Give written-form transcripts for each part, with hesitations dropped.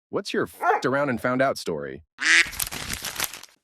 What's your f***ed around and found out story?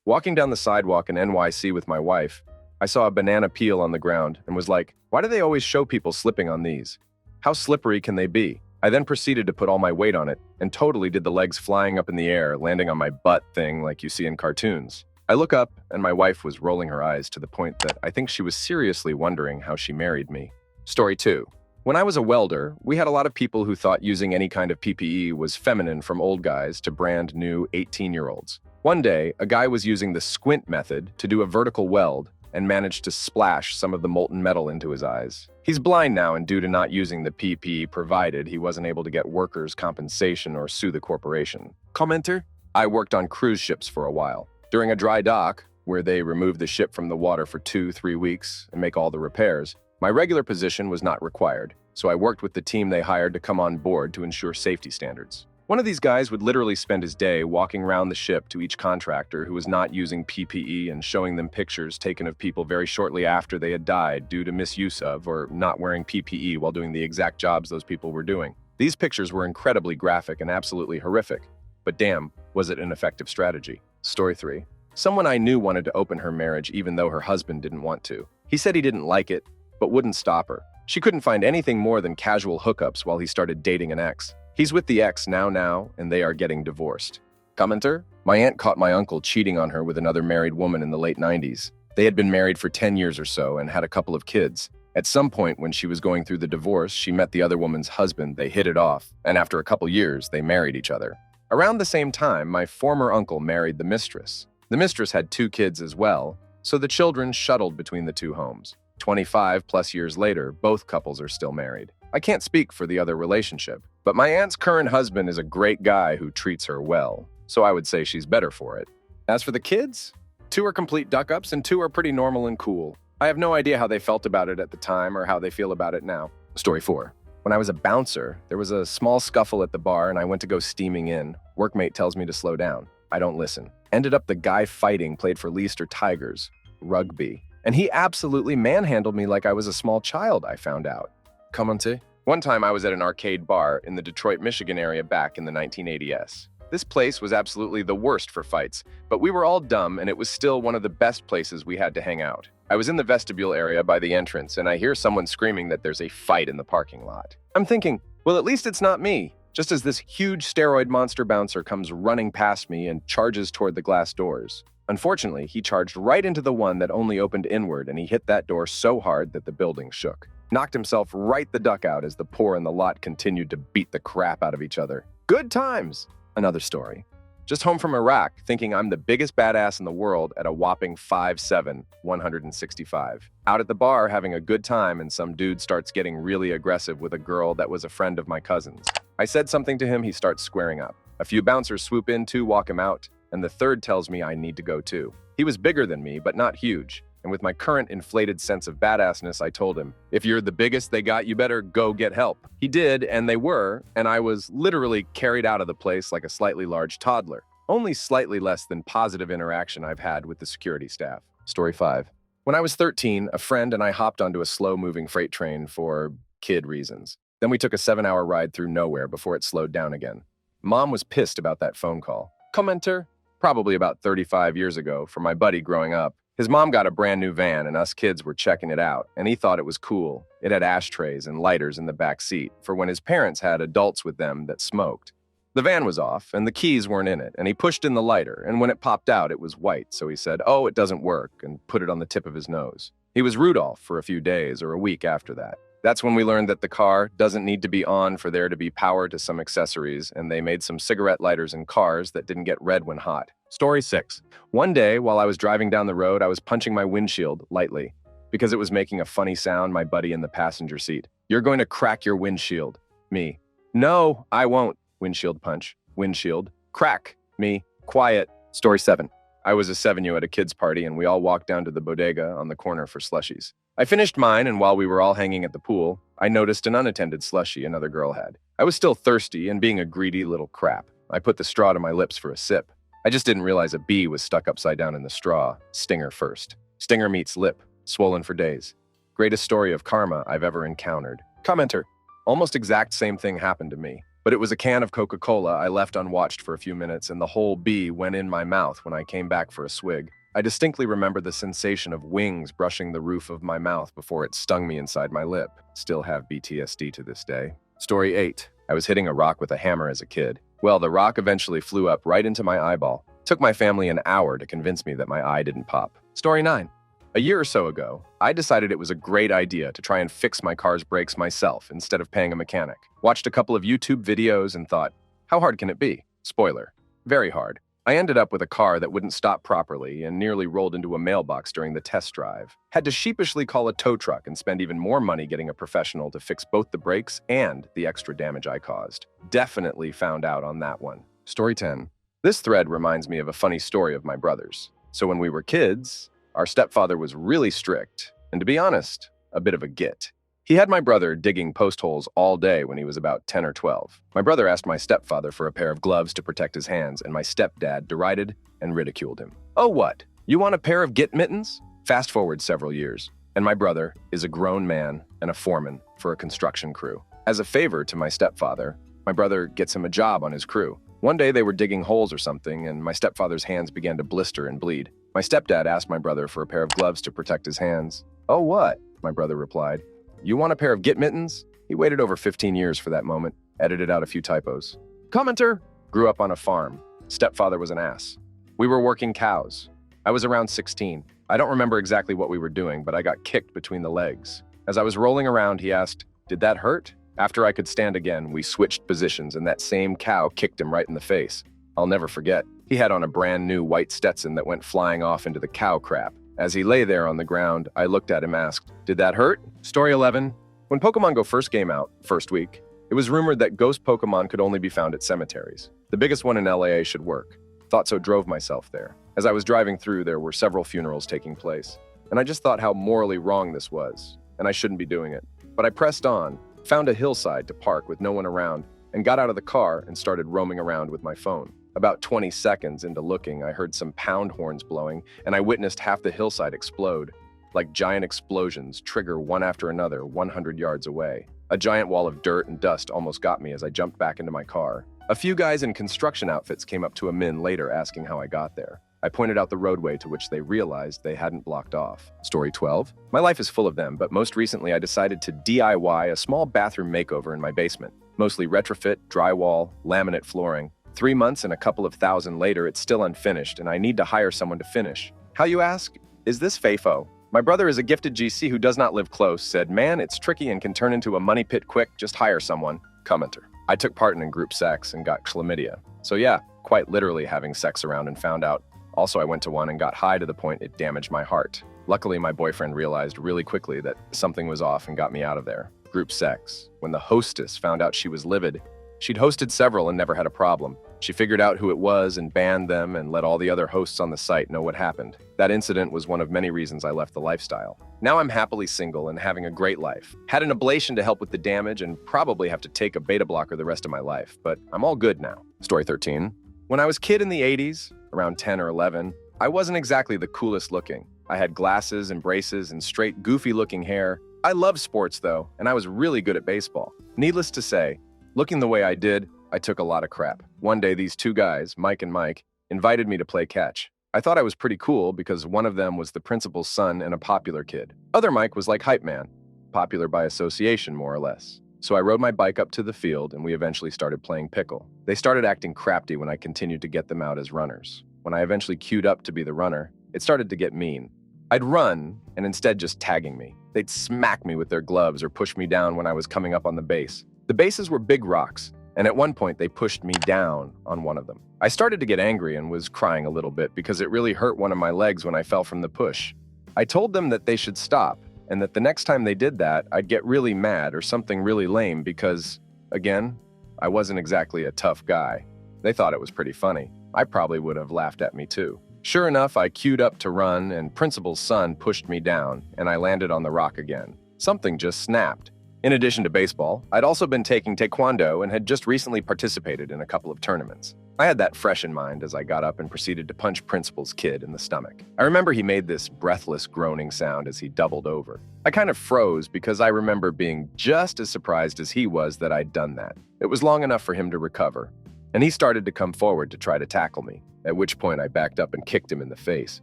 Walking down the sidewalk in NYC with my wife, I saw a banana peel on the ground and was like, why do they always show people slipping on these? How slippery can they be? I then proceeded to put all my weight on it and totally did the legs flying up in the air, landing on my butt thing like you see in cartoons. I look up and my wife was rolling her eyes to the point that I think she was seriously wondering how she married me. Story 2. When I was a welder, we had a lot of people who thought using any kind of PPE was feminine, from old guys to brand new 18-year-olds. One day, a guy was using the squint method to do a vertical weld and managed to splash some of the molten metal into his eyes. He's blind now, and due to not using the PPE provided, he wasn't able to get workers' compensation or sue the corporation. Commenter? I worked on cruise ships for a while. During a dry dock, where they remove the ship from the water for 2-3 weeks and make all the repairs, my regular position was not required, so I worked with the team they hired to come on board to ensure safety standards. One of these guys would literally spend his day walking around the ship to each contractor who was not using PPE and showing them pictures taken of people very shortly after they had died due to misuse of or not wearing PPE while doing the exact jobs those people were doing. These pictures were incredibly graphic and absolutely horrific, but damn, was it an effective strategy. Story 3. Someone I knew wanted to open her marriage even though her husband didn't want to. He said he didn't like it, but wouldn't stop her. She couldn't find anything more than casual hookups while he started dating an ex. He's with the ex now, and they are getting divorced. Commenter? My aunt caught my uncle cheating on her with another married woman in the late 90s. They had been married for 10 years or so and had a couple of kids. At some point when she was going through the divorce, she met the other woman's husband, they hit it off, and after a couple years, they married each other. Around the same time, my former uncle married the mistress. The mistress had 2 kids as well, so the children shuttled between the 2 homes. 25 plus years later, both couples are still married. I can't speak for the other relationship, but my aunt's current husband is a great guy who treats her well, so I would say she's better for it. As for the kids, 2 are complete duck-ups and 2 are pretty normal and cool. I have no idea how they felt about it at the time or how they feel about it now. Story 4. When I was a bouncer, there was a small scuffle at the bar and I went to go steaming in. Workmate tells me to slow down. I don't listen. Ended up the guy fighting played for Leicester Tigers, rugby. And he absolutely manhandled me like I was a small child, I found out. Commenter? One time I was at an arcade bar in the Detroit, Michigan area back in the 1980s. This place was absolutely the worst for fights, but we were all dumb and it was still one of the best places we had to hang out. I was in the vestibule area by the entrance and I hear someone screaming that there's a fight in the parking lot. I'm thinking, well, at least it's not me. Just as this huge steroid monster bouncer comes running past me and charges toward the glass doors. Unfortunately, he charged right into the one that only opened inward, and he hit that door so hard that the building shook. Knocked himself right the duck out as the poor in the lot continued to beat the crap out of each other. Good times! Another story. Just home from Iraq, thinking I'm the biggest badass in the world at a whopping 5'7", 165. Out at the bar having a good time, and some dude starts getting really aggressive with a girl that was a friend of my cousin's. I said something to him, he starts squaring up. A few bouncers swoop in to walk him out, and the third tells me I need to go too. He was bigger than me, but not huge. And with my current inflated sense of badassness, I told him, if you're the biggest they got, you better go get help. He did, and they were, and I was literally carried out of the place like a slightly large toddler. Only slightly less than positive interaction I've had with the security staff. Story 5. When I was 13, a friend and I hopped onto a slow-moving freight train for kid reasons. Then we took a 7-hour ride through nowhere before it slowed down again. Mom was pissed about that phone call. Commenter? Probably about 35 years ago, for my buddy growing up. His mom got a brand new van and us kids were checking it out, and he thought it was cool. It had ashtrays and lighters in the back seat for when his parents had adults with them that smoked. The van was off and the keys weren't in it, and he pushed in the lighter, and when it popped out it was white, so he said, "Oh, it doesn't work," and put it on the tip of his nose. He was Rudolph for a few days or a week after that. That's when we learned that the car doesn't need to be on for there to be power to some accessories, and they made some cigarette lighters in cars that didn't get red when hot. Story 6. One day, while I was driving down the road, I was punching my windshield lightly. Because it was making a funny sound, my buddy in the passenger seat. "You're going to crack your windshield." Me. "No, I won't." Windshield punch. Windshield. Crack. Me. Quiet. Story 7. I was a 7U at a kid's party, and we all walked down to the bodega on the corner for slushies. I finished mine, and while we were all hanging at the pool, I noticed an unattended slushie another girl had. I was still thirsty, and being a greedy little crap, I put the straw to my lips for a sip. I just didn't realize a bee was stuck upside down in the straw, stinger first. Stinger meets lip, swollen for days. Greatest story of karma I've ever encountered. Commenter. Almost exact same thing happened to me. But it was a can of Coca-Cola I left unwatched for a few minutes, and the whole bee went in my mouth when I came back for a swig. I distinctly remember the sensation of wings brushing the roof of my mouth before it stung me inside my lip. Still have PTSD to this day. Story 8. I was hitting a rock with a hammer as a kid. Well, the rock eventually flew up right into my eyeball. It took my family an hour to convince me that my eye didn't pop. Story 9. A year or so ago, I decided it was a great idea to try and fix my car's brakes myself instead of paying a mechanic. Watched a couple of YouTube videos and thought, how hard can it be? Spoiler, very hard. I ended up with a car that wouldn't stop properly and nearly rolled into a mailbox during the test drive. Had to sheepishly call a tow truck and spend even more money getting a professional to fix both the brakes and the extra damage I caused. Definitely found out on that one. Story 10. This thread reminds me of a funny story of my brother's. So when we were kids, our stepfather was really strict, and to be honest, a bit of a git. He had my brother digging post holes all day when he was about 10 or 12. My brother asked my stepfather for a pair of gloves to protect his hands, and my stepdad derided and ridiculed him. Oh what? You want a pair of git mittens? Fast forward several years, and my brother is a grown man and a foreman for a construction crew. As a favor to my stepfather, my brother gets him a job on his crew. One day they were digging holes or something, and my stepfather's hands began to blister and bleed. My stepdad asked my brother for a pair of gloves to protect his hands. Oh what? My brother replied. You want a pair of git mittens? He waited over 15 years for that moment, edited out a few typos. Commenter! Grew up on a farm. Stepfather was an ass. We were working cows. I was around 16. I don't remember exactly what we were doing, but I got kicked between the legs. As I was rolling around, he asked, did that hurt? After I could stand again, we switched positions and that same cow kicked him right in the face. I'll never forget. He had on a brand new white Stetson that went flying off into the cow crap. As he lay there on the ground, I looked at him and asked, did that hurt? Story 11. When Pokemon Go first came out, first week, it was rumored that ghost Pokemon could only be found at cemeteries. The biggest one in LA should work. Thought so drove myself there. As I was driving through, there were several funerals taking place. And I just thought how morally wrong this was, and I shouldn't be doing it. But I pressed on, found a hillside to park with no one around, and got out of the car and started roaming around with my phone. About 20 seconds into looking, I heard some pound horns blowing, and I witnessed half the hillside explode. Like giant explosions trigger one after another 100 yards away. A giant wall of dirt and dust almost got me as I jumped back into my car. A few guys in construction outfits came up to a min later asking how I got there. I pointed out the roadway to which they realized they hadn't blocked off. Story 12. My life is full of them, but most recently I decided to DIY a small bathroom makeover in my basement. Mostly retrofit, drywall, laminate flooring. 3 months and a couple of thousand later, it's still unfinished, and I need to hire someone to finish. How, you ask? Is this FAFO? My brother is a gifted GC who does not live close, said, man, it's tricky and can turn into a money pit quick, just hire someone. Commenter. I took part in group sex and got chlamydia. So yeah, quite literally having sex around and found out. Also, I went to one and got high to the point it damaged my heart. Luckily, my boyfriend realized really quickly that something was off and got me out of there. Group sex. When the hostess found out she was livid, she'd hosted several and never had a problem. She figured out who it was and banned them and let all the other hosts on the site know what happened. That incident was one of many reasons I left the lifestyle. Now I'm happily single and having a great life. Had an ablation to help with the damage and probably have to take a beta blocker the rest of my life, but I'm all good now. Story 13. When I was a kid in the 80s, around 10 or 11, I wasn't exactly the coolest looking. I had glasses and braces and straight goofy looking hair. I loved sports though, and I was really good at baseball. Needless to say, looking the way I did, I took a lot of crap. One day, these two guys, Mike and Mike, invited me to play catch. I thought I was pretty cool because one of them was the principal's son and a popular kid. Other Mike was like hype man, popular by association more or less. So I rode my bike up to the field and we eventually started playing pickle. They started acting crafty when I continued to get them out as runners. When I eventually queued up to be the runner, it started to get mean. I'd run and instead just tagging me. They'd smack me with their gloves or push me down when I was coming up on the base. The bases were big rocks, and at one point they pushed me down on one of them. I started to get angry and was crying a little bit because it really hurt one of my legs when I fell from the push. I told them that they should stop and that the next time they did that, I'd get really mad or something really lame because, again, I wasn't exactly a tough guy. They thought it was pretty funny. I probably would have laughed at me too. Sure enough, I queued up to run and principal's son pushed me down and I landed on the rock again. Something just snapped. In addition to baseball, I'd also been taking taekwondo and had just recently participated in a couple of tournaments. I had that fresh in mind as I got up and proceeded to punch Principal's kid in the stomach. I remember he made this breathless groaning sound as he doubled over. I kind of froze because I remember being just as surprised as he was that I'd done that. It was long enough for him to recover, and he started to come forward to try to tackle me, at which point I backed up and kicked him in the face,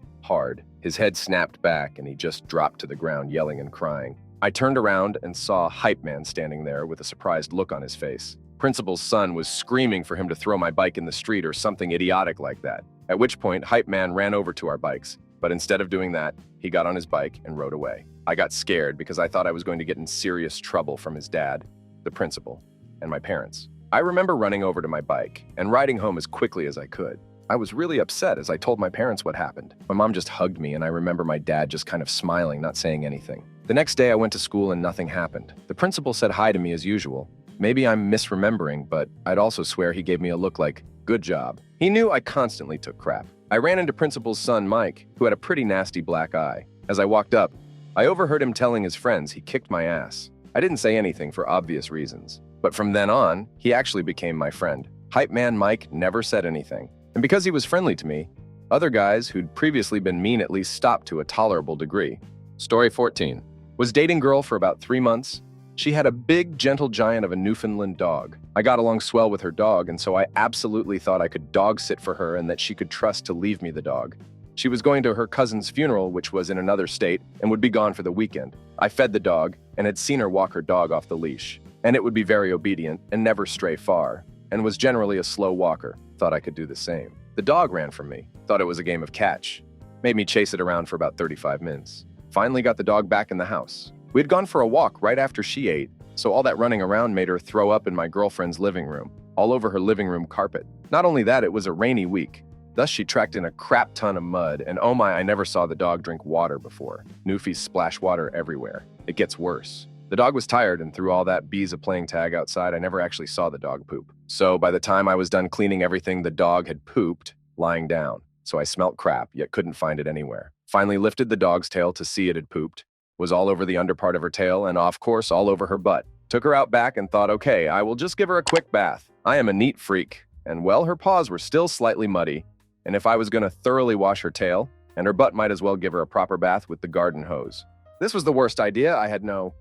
hard. His head snapped back and he just dropped to the ground yelling and crying. I turned around and saw Hype Man standing there with a surprised look on his face. Principal's son was screaming for him to throw my bike in the street or something idiotic like that, at which point Hype Man ran over to our bikes, but instead of doing that, he got on his bike and rode away. I got scared because I thought I was going to get in serious trouble from his dad, the principal, and my parents. I remember running over to my bike and riding home as quickly as I could. I was really upset as I told my parents what happened. My mom just hugged me and I remember my dad just kind of smiling, not saying anything. The next day I went to school and nothing happened. The principal said hi to me as usual. Maybe I'm misremembering, but I'd also swear he gave me a look like, good job. He knew I constantly took crap. I ran into Principal's son, Mike, who had a pretty nasty black eye. As I walked up, I overheard him telling his friends he kicked my ass. I didn't say anything for obvious reasons, but from then on, he actually became my friend. Hype Man Mike never said anything, and because he was friendly to me, other guys who'd previously been mean at least stopped to a tolerable degree. Story 14. Was dating girl for about 3 months. She had a big, gentle giant of a Newfoundland dog. I got along swell with her dog, and so I absolutely thought I could dog sit for her and that she could trust to leave me the dog. She was going to her cousin's funeral, which was in another state, and would be gone for the weekend. I fed the dog, and had seen her walk her dog off the leash. And it would be very obedient, and never stray far, and was generally a slow walker. Thought I could do the same. The dog ran from me. Thought it was a game of catch. Made me chase it around for about 35 minutes. Finally got the dog back in the house. We had gone for a walk right after she ate, so all that running around made her throw up in my girlfriend's living room, all over her living room carpet. Not only that, it was a rainy week. Thus, she tracked in a crap ton of mud, and oh my, I never saw the dog drink water before. Newfies splash water everywhere. It gets worse. The dog was tired, and through all that bees of playing tag outside, I never actually saw the dog poop. So by the time I was done cleaning everything, the dog had pooped, lying down. So I smelt crap, yet couldn't find it anywhere. Finally lifted the dog's tail to see it had pooped. Was all over the underpart of her tail and, of course, all over her butt. Took her out back and thought, okay, I will just give her a quick bath. I am a neat freak. And well, her paws were still slightly muddy, and if I was going to thoroughly wash her tail, and her butt might as well give her a proper bath with the garden hose. This was the worst idea. I had no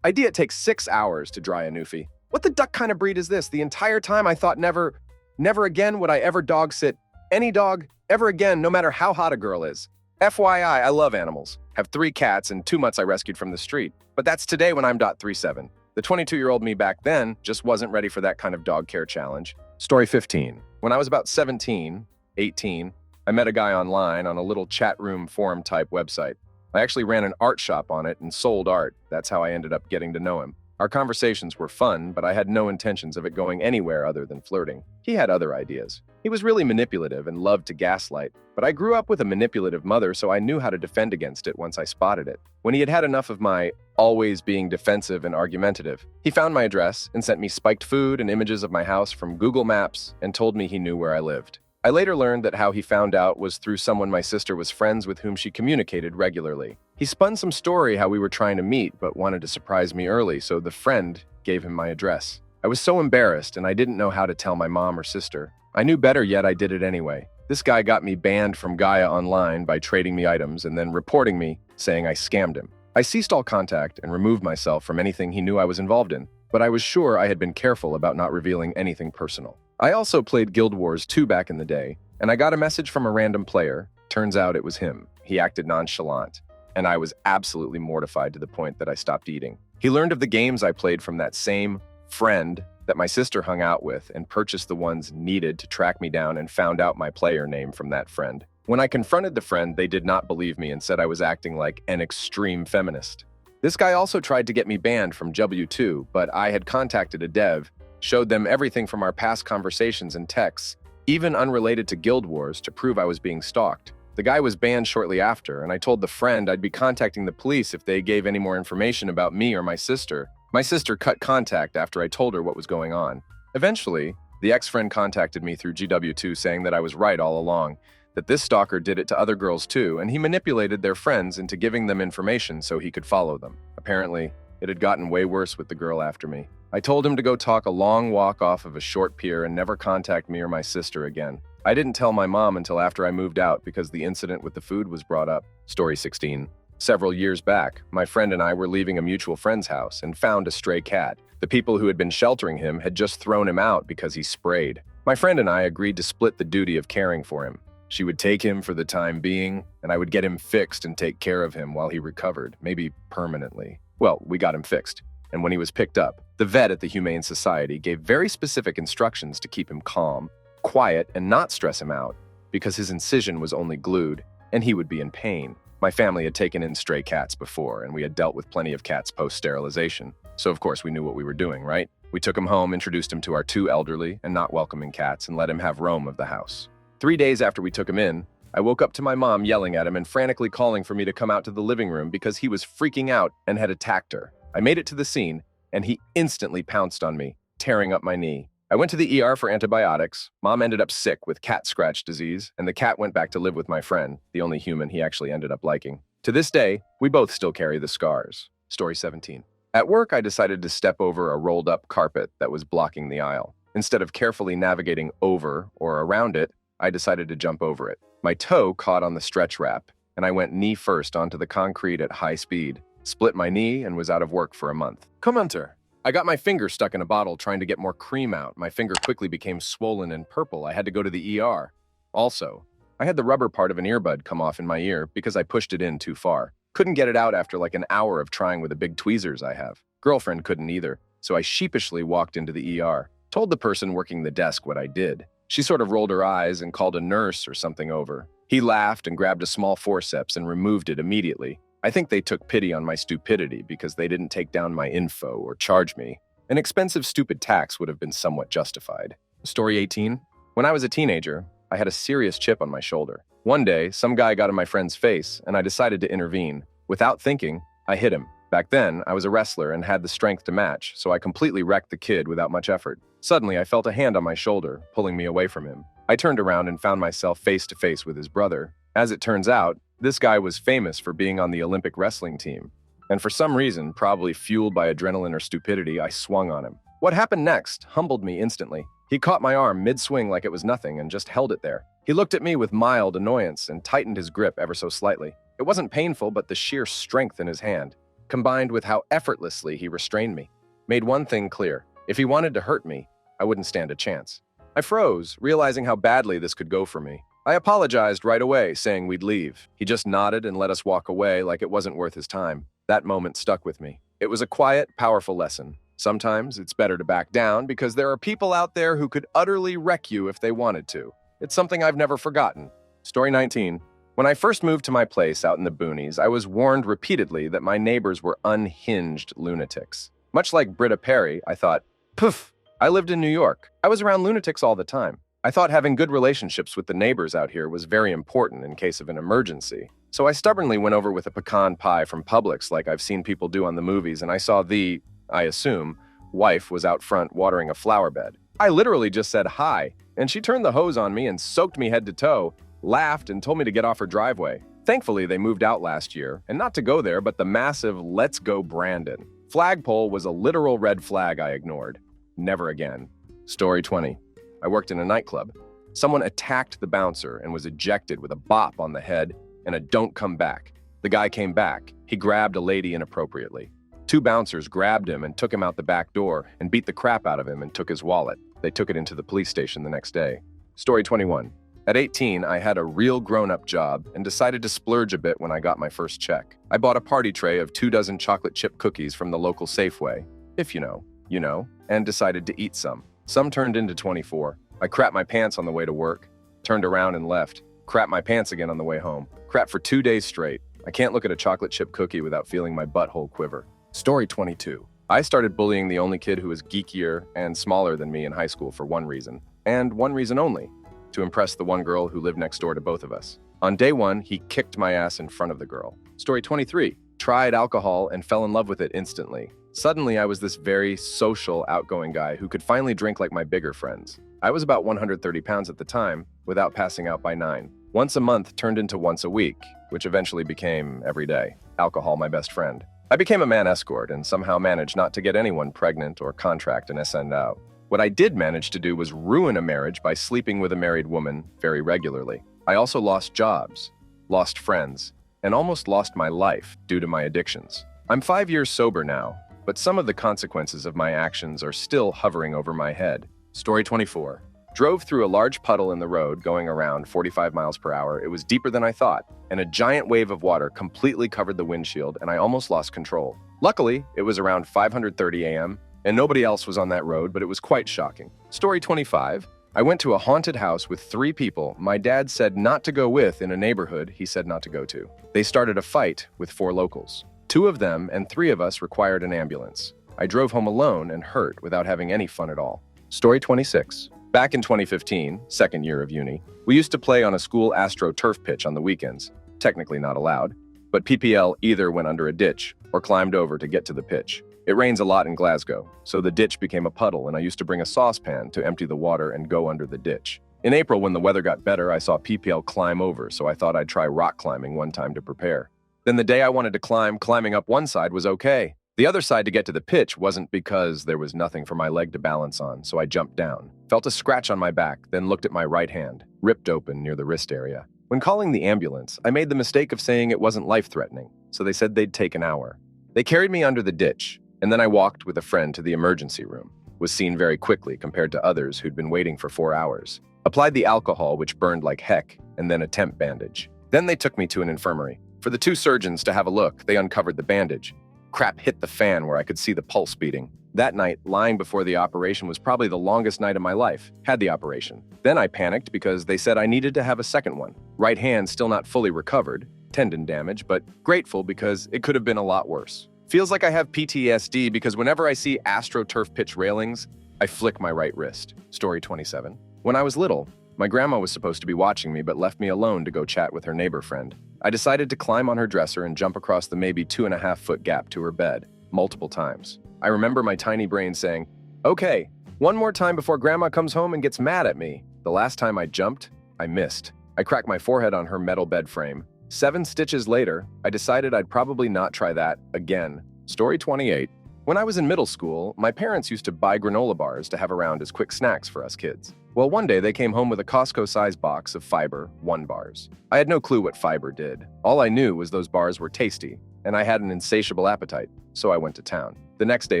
idea it takes 6 hours to dry a Newfie. What the duck kind of breed is this? The entire time I thought never again would I ever dog sit any dog ever again, no matter how hot a girl is. FYI, I love animals. Have 3 cats and 2 mutts I rescued from the street. But that's today when I'm .37. The 22-year-old me back then just wasn't ready for that kind of dog care challenge. Story 15. When I was about 17, 18, I met a guy online on a little chat room forum type website. I actually ran an art shop on it and sold art. That's how I ended up getting to know him. Our conversations were fun, but I had no intentions of it going anywhere other than flirting. He had other ideas. He was really manipulative and loved to gaslight, but I grew up with a manipulative mother, so I knew how to defend against it once I spotted it. When he had had enough of my always being defensive and argumentative, he found my address and sent me spiked food and images of my house from Google Maps and told me he knew where I lived. I later learned that how he found out was through someone my sister was friends with whom she communicated regularly. He spun some story how we were trying to meet but wanted to surprise me early, so the friend gave him my address. I was so embarrassed and I didn't know how to tell my mom or sister. I knew better, yet I did it anyway. This guy got me banned from Gaia Online by trading me items and then reporting me, saying I scammed him. I ceased all contact and removed myself from anything he knew I was involved in, but I was sure I had been careful about not revealing anything personal. I also played Guild Wars 2 back in the day, and I got a message from a random player. Turns out it was him. He acted nonchalant, and I was absolutely mortified to the point that I stopped eating. He learned of the games I played from that same friend that my sister hung out with and purchased the ones needed to track me down and found out my player name from that friend. When I confronted the friend, they did not believe me and said I was acting like an extreme feminist. This guy also tried to get me banned from W2, but I had contacted a dev, showed them everything from our past conversations and texts, even unrelated to Guild Wars, to prove I was being stalked. The guy was banned shortly after, and I told the friend I'd be contacting the police if they gave any more information about me or my sister. My sister cut contact after I told her what was going on. Eventually, the ex-friend contacted me through GW2 saying that I was right all along, that this stalker did it to other girls too, and he manipulated their friends into giving them information so he could follow them. Apparently, it had gotten way worse with the girl after me. I told him to go talk a long walk off of a short pier and never contact me or my sister again. I didn't tell my mom until after I moved out because the incident with the food was brought up. Story 16. Several years back, my friend and I were leaving a mutual friend's house and found a stray cat. The people who had been sheltering him had just thrown him out because he sprayed. My friend and I agreed to split the duty of caring for him. She would take him for the time being, and I would get him fixed and take care of him while he recovered, maybe permanently. Well, we got him fixed. And when he was picked up, the vet at the Humane Society gave very specific instructions to keep him calm, quiet, and not stress him out, because his incision was only glued, and he would be in pain. My family had taken in stray cats before, and we had dealt with plenty of cats post-sterilization. So of course we knew what we were doing, right? We took him home, introduced him to our 2 elderly and not welcoming cats, and let him have roam of the house. 3 days after we took him in, I woke up to my mom yelling at him and frantically calling for me to come out to the living room because he was freaking out and had attacked her. I made it to the scene, and he instantly pounced on me, tearing up my knee. I went to the ER for antibiotics. Mom ended up sick with cat scratch disease, and the cat went back to live with my friend, the only human he actually ended up liking. To this day, we both still carry the scars. Story 17. At work, I decided to step over a rolled-up carpet that was blocking the aisle. Instead of carefully navigating over or around it, I decided to jump over it. My toe caught on the stretch wrap, and I went knee first onto the concrete at high speed, split my knee, and was out of work for a month. Commenter. I got my finger stuck in a bottle trying to get more cream out. My finger quickly became swollen and purple. I had to go to the ER. Also, I had the rubber part of an earbud come off in my ear because I pushed it in too far. Couldn't get it out after like an hour of trying with the big tweezers I have. Girlfriend couldn't either, so I sheepishly walked into the ER. Told the person working the desk what I did. She sort of rolled her eyes and called a nurse or something over. He laughed and grabbed a small forceps and removed it immediately. I think they took pity on my stupidity because they didn't take down my info or charge me. An expensive, stupid tax would have been somewhat justified. Story 18. When I was a teenager, I had a serious chip on my shoulder. One day, some guy got in my friend's face, and I decided to intervene. Without thinking, I hit him. Back then, I was a wrestler and had the strength to match, so I completely wrecked the kid without much effort. Suddenly, I felt a hand on my shoulder, pulling me away from him. I turned around and found myself face to face with his brother. As it turns out, this guy was famous for being on the Olympic wrestling team. And for some reason, probably fueled by adrenaline or stupidity, I swung on him. What happened next humbled me instantly. He caught my arm mid-swing like it was nothing and just held it there. He looked at me with mild annoyance and tightened his grip ever so slightly. It wasn't painful, but the sheer strength in his hand, combined with how effortlessly he restrained me, made one thing clear. If he wanted to hurt me, I wouldn't stand a chance. I froze, realizing how badly this could go for me. I apologized right away, saying we'd leave. He just nodded and let us walk away like it wasn't worth his time. That moment stuck with me. It was a quiet, powerful lesson. Sometimes it's better to back down because there are people out there who could utterly wreck you if they wanted to. It's something I've never forgotten. Story 19. When I first moved to my place out in the boonies, I was warned repeatedly that my neighbors were unhinged lunatics. Much like Britta Perry, I thought, poof, I lived in New York. I was around lunatics all the time. I thought having good relationships with the neighbors out here was very important in case of an emergency. So I stubbornly went over with a pecan pie from Publix like I've seen people do on the movies, and I saw the, I assume, wife was out front watering a flower bed. I literally just said hi, and she turned the hose on me and soaked me head to toe, laughed, and told me to get off her driveway. Thankfully, they moved out last year, and not to go there, but the massive Let's Go Brandon flagpole was a literal red flag I ignored. Never again. Story 20. I worked in a nightclub. Someone attacked the bouncer and was ejected with a bop on the head and a don't come back. The guy came back. He grabbed a lady inappropriately. 2 bouncers grabbed him and took him out the back door and beat the crap out of him and took his wallet. They took it into the police station the next day. Story 21. At 18, I had a real grown-up job and decided to splurge a bit when I got my first check. I bought a party tray of 24 chocolate chip cookies from the local Safeway, if you know, and decided to eat some. Some turned into 24. I crapped my pants on the way to work, turned around and left, crapped my pants again on the way home. Crapped for 2 days straight. I can't look at a chocolate chip cookie without feeling my butthole quiver. Story 22. I started bullying the only kid who was geekier and smaller than me in high school for one reason, and one reason only, to impress the one girl who lived next door to both of us. On day 1, he kicked my ass in front of the girl. Story 23. Tried alcohol and fell in love with it instantly. Suddenly, I was this very social, outgoing guy who could finally drink like my bigger friends. I was about 130 pounds at the time, without passing out by 9. Once a month turned into once a week, which eventually became every day. Alcohol, my best friend. I became a man escort and somehow managed not to get anyone pregnant or contract an SNO. What I did manage to do was ruin a marriage by sleeping with a married woman very regularly. I also lost jobs, lost friends, and almost lost my life due to my addictions. I'm 5 years sober now, but some of the consequences of my actions are still hovering over my head. Story 24. Drove through a large puddle in the road going around 45 miles per hour. It was deeper than I thought, and a giant wave of water completely covered the windshield, and I almost lost control. Luckily, it was around 5:30 a.m., and nobody else was on that road, but it was quite shocking. Story 25. I went to a haunted house with 3 people my dad said not to go with in a neighborhood he said not to go to. They started a fight with 4 locals. 2 of them and 3 of us required an ambulance. I drove home alone and hurt without having any fun at all. Story 26. Back in 2015, second year of uni, we used to play on a school AstroTurf pitch on the weekends. Technically not allowed, but PPL either went under a ditch or climbed over to get to the pitch. It rains a lot in Glasgow, so the ditch became a puddle, and I used to bring a saucepan to empty the water and go under the ditch. In April, when the weather got better, I saw PPL climb over, so I thought I'd try rock climbing one time to prepare. Then the day I wanted to climbing up one side was okay. The other side to get to the pitch wasn't because there was nothing for my leg to balance on, so I jumped down. Felt a scratch on my back, then looked at my right hand, ripped open near the wrist area. When calling the ambulance, I made the mistake of saying it wasn't life-threatening, so they said they'd take an hour. They carried me under the ditch, and then I walked with a friend to the emergency room. Was seen very quickly compared to others who'd been waiting for 4 hours. Applied the alcohol, which burned like heck, and then a temp bandage. Then they took me to an infirmary. For the 2 surgeons to have a look, they uncovered the bandage. Crap hit the fan where I could see the pulse beating. That night, lying before the operation was probably the longest night of my life. Had the operation. Then I panicked because they said I needed to have a second one. Right hand still not fully recovered, tendon damage, but grateful because it could have been a lot worse. Feels like I have PTSD because whenever I see AstroTurf pitch railings, I flick my right wrist. Story 27. When I was little, my grandma was supposed to be watching me but left me alone to go chat with her neighbor friend. I decided to climb on her dresser and jump across the maybe 2.5-foot gap to her bed, multiple times. I remember my tiny brain saying, "Okay, one more time before Grandma comes home and gets mad at me." The last time I jumped, I missed. I cracked my forehead on her metal bed frame. 7 stitches later, I decided I'd probably not try that again. Story 28. When I was in middle school, my parents used to buy granola bars to have around as quick snacks for us kids. Well, one day they came home with a Costco-sized box of Fiber 1 bars. I had no clue what Fiber did. All I knew was those bars were tasty, and I had an insatiable appetite, so I went to town. The next day